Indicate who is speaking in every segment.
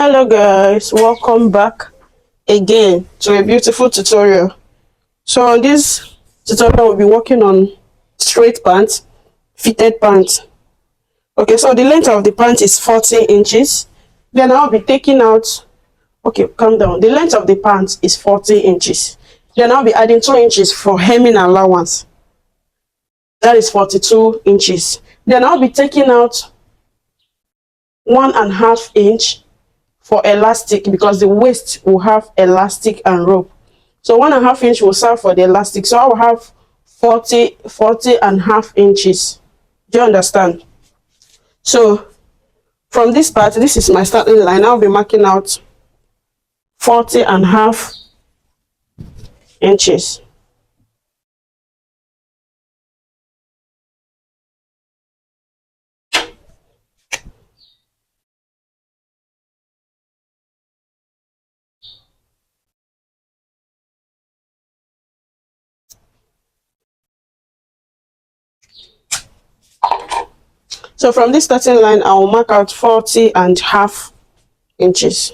Speaker 1: Hello guys, welcome back again to a beautiful tutorial. So on this tutorial we'll be working on straight pants, fitted pants. Okay, so the length of the pant is 40 inches. Then I'll be taking out, okay, calm down. The length of the pant is 40 inches. Then I'll be adding 2 inches for hemming allowance. That is 42 inches. Then I'll be taking out 1.5 inch for elastic because the waist will have elastic and rope. So 1.5 inch will serve for the elastic. So I will have 40.5 inches. Do you understand? So from this part, this is my starting line. I'll be marking out 40.5 inches. So from this starting line, I will mark out 40.5 inches.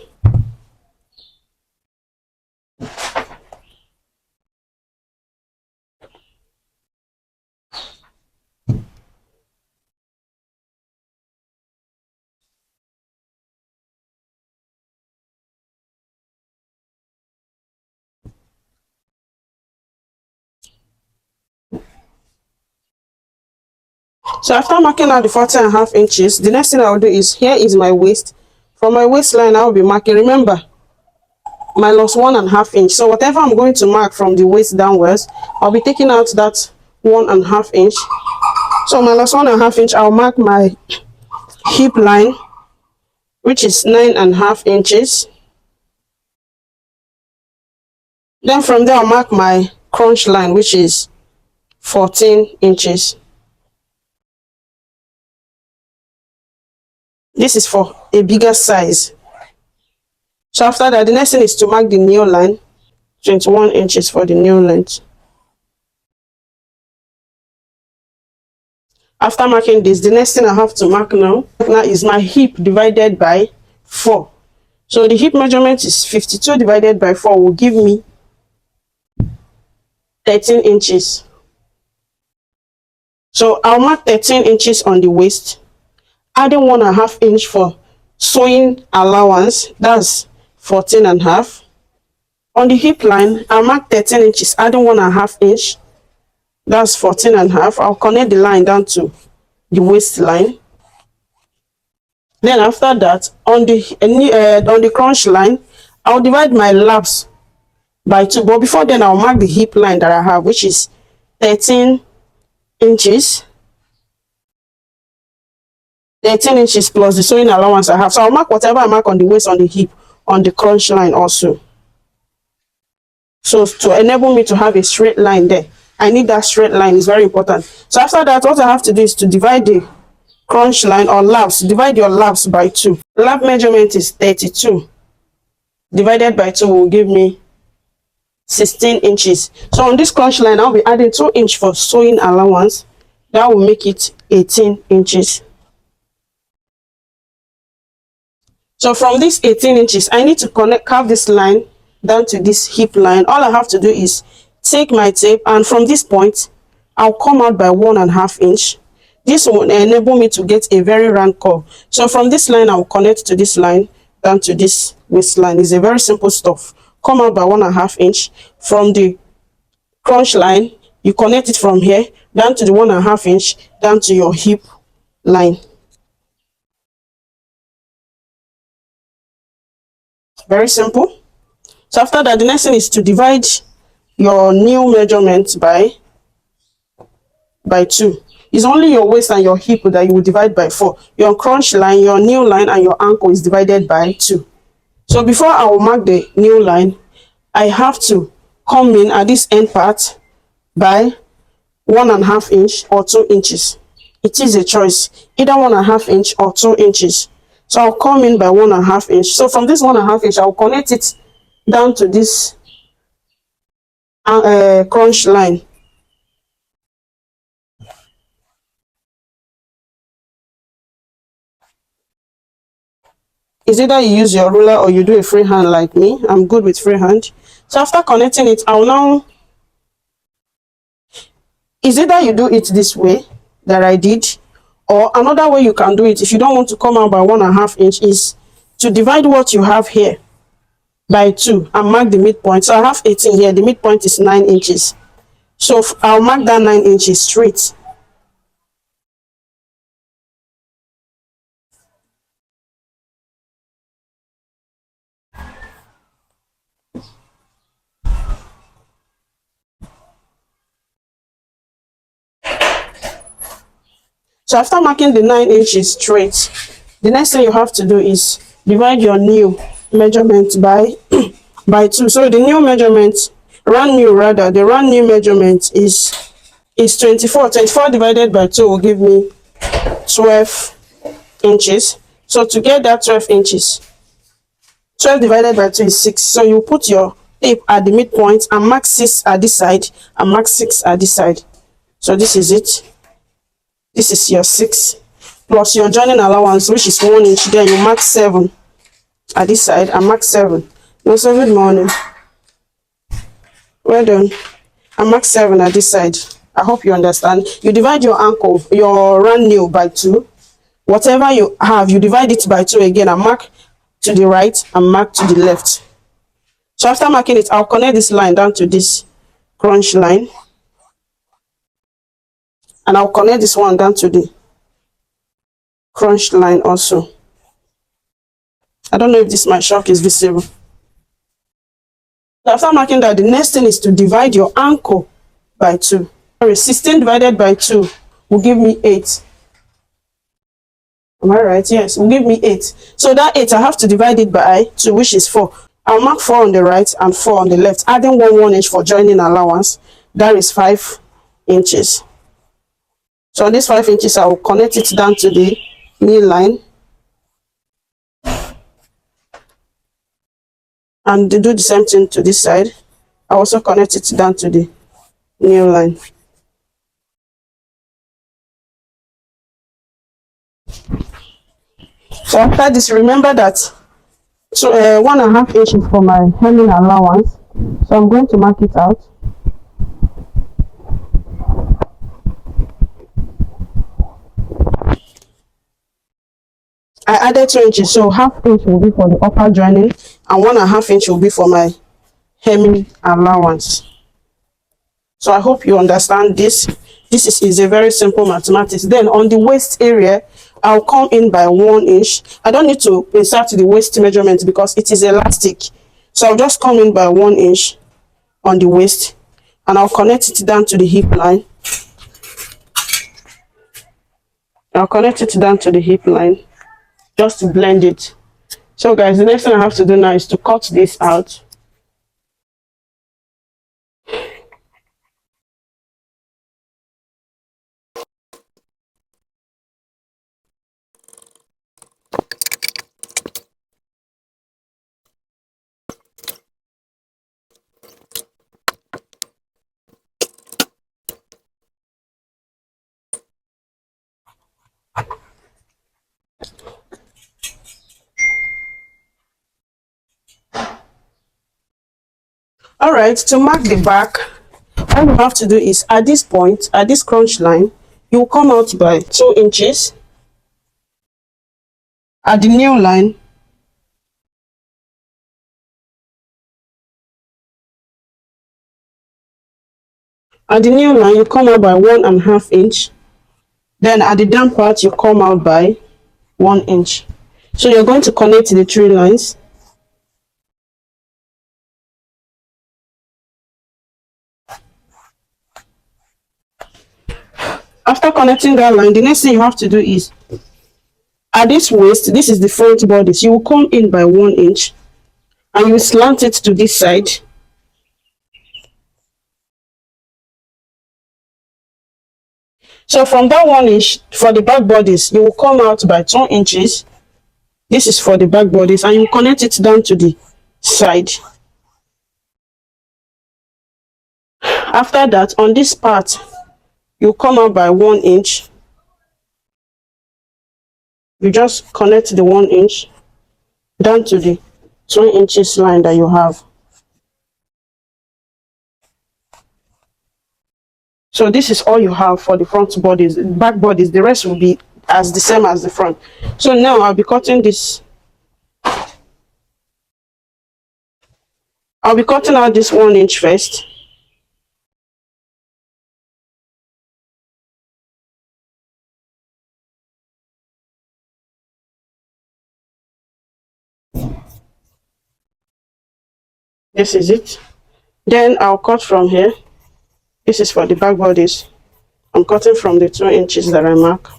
Speaker 1: So after marking out the 40.5 inches, the next thing I will do is, here is my waist. From my waistline, I will be marking, remember, minus 1.5 inch. So whatever I'm going to mark from the waist downwards, I'll be taking out that 1.5 inch. So minus 1.5 inch, I'll mark my hip line, which is 9.5 inches. Then from there, I'll mark my crunch line, which is 14 inches. This is for a bigger size. So after that, the next thing is to mark the nail line, 21 inches for the nail length. After marking this, the next thing I have to mark now is my hip divided by 4. So the hip measurement is 52 divided by 4 will give me 13 inches. So I'll mark 13 inches on the waist, adding 1.5 inch for sewing allowance, that's 14.5. On the hip line, I'll mark 13 inches, adding 1.5 inch, that's 14.5. I'll connect the line down to the waistline. Then after that, on the crunch line, I'll divide my laps by 2. But before then, I'll mark the hip line that I have, which is 13 inches. 13 inches plus the sewing allowance I have. So I'll mark whatever I mark on the waist, on the hip, on the crunch line also. So to enable me to have a straight line there, I need that straight line. It's very important. So after that, what I have to do is to divide the crunch line or laps. Divide your laps by 2. Lap measurement is 32. Divided by 2 will give me 16 inches. So on this crunch line, I'll be adding 2 inch for sewing allowance. That will make it 18 inches. So from this 18 inches, I need to carve this line down to this hip line. All I have to do is take my tape, and from this point, I'll come out by 1.5 inch. This will enable me to get a very round curve. So from this line, I'll connect to this line down to this waistline. It's a very simple stuff. Come out by 1.5 inch. From the crunch line, you connect it from here down to the 1.5 inch, down to your hip line. Very simple. So after that, the next thing is to divide your new measurement by 2. It's only your waist and your hip that you will divide by 4. Your crunch line, your new line, and your ankle is divided by 2. So before I will mark the new line, I have to come in at this end part by 1.5 inch or 2 inches. It is a choice, either 1.5 inch or 2 inches. So I'll come in by 1.5 inch. So from this 1.5 inch, I'll connect it down to this crunch line. Is either you use your ruler or you do a freehand like me. I'm good with freehand. So after connecting it, I'll now, is either you do it this way that I did, or another way you can do it if you don't want to come out by 1.5 inch is to divide what you have here by 2 and mark the midpoint. So I have 18 here, the midpoint is 9 inches. So I'll mark that 9 inches straight. So after marking the 9 inches straight, the next thing you have to do is divide your new measurement by by 2. So the new measurement, the round new measurement is 24. 24 divided by 2 will give me 12 inches. So to get that 12 inches, 12 divided by 2 is 6. So you put your tape at the midpoint and mark 6 at this side and mark 6 at this side. So this is it. This is your 6 plus your joining allowance, which is 1 inch. Then you mark 7 at this side and mark 7. Also, good morning. Well done. And mark 7 at this side. I hope you understand. You divide your ankle, your round nail by 2. Whatever you have, you divide it by 2 again and mark to the right and mark to the left. So after marking it, I'll connect this line down to this crunch line. And I'll connect this one down to the crunch line also. I don't know if this my shock is visible. After marking that, the next thing is to divide your ankle by 2. Sorry, 16 divided by 2 will give me 8. Am I right? Yes, will give me 8. So that 8, I have to divide it by 2, which is 4. I'll mark 4 on the right and 4 on the left, adding 1 inch for joining allowance. That is 5 inches. So this 5 inches, I will connect it down to the knee line. And do the same thing to this side. I also connect it down to the knee line. So after this, remember that 1.5 inches for my hemming allowance. So I'm going to mark it out. I added 2 inches, so ½ inch will be for the upper joining and 1.5 inch will be for my hemming allowance. So I hope you understand this. This is a very simple mathematics. Then on the waist area, I'll come in by 1 inch. I don't need to insert the waist measurement because it is elastic. So I'll just come in by 1 inch on the waist and I'll connect it down to the hip line. I'll connect it down to the hip line just to blend it. So guys, the next thing I have to do now is to cut this out. All right, to mark the back, all you have to do is at this point, at this crunch line, you will come out by 2 inches. At the new line, you come out by 1.5 inch. Then at the down part, you come out by 1 inch. So you're going to connect the 3 lines. After connecting that line, the next thing you have to do is at this waist, this is the front bodice, you will come in by 1 inch and you slant it to this side. So from that 1 inch for the back bodice, you will come out by 2 inches. This is for the back bodice and you connect it down to the side. After that, on this part, you come out by 1 inch. You just connect the 1 inch down to the 2 inches line that you have. So this is all you have for the front bodies. Back bodies, the rest will be as the same as the front. So now I'll be cutting this. I'll be cutting out this 1 inch first. This is it. Then I'll cut from here. This is for the back bodies. I'm cutting from the 2 inches that I mark.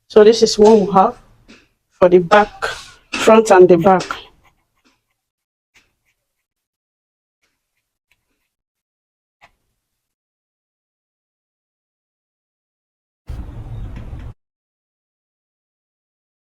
Speaker 1: So this is what we have for the back, front and the back.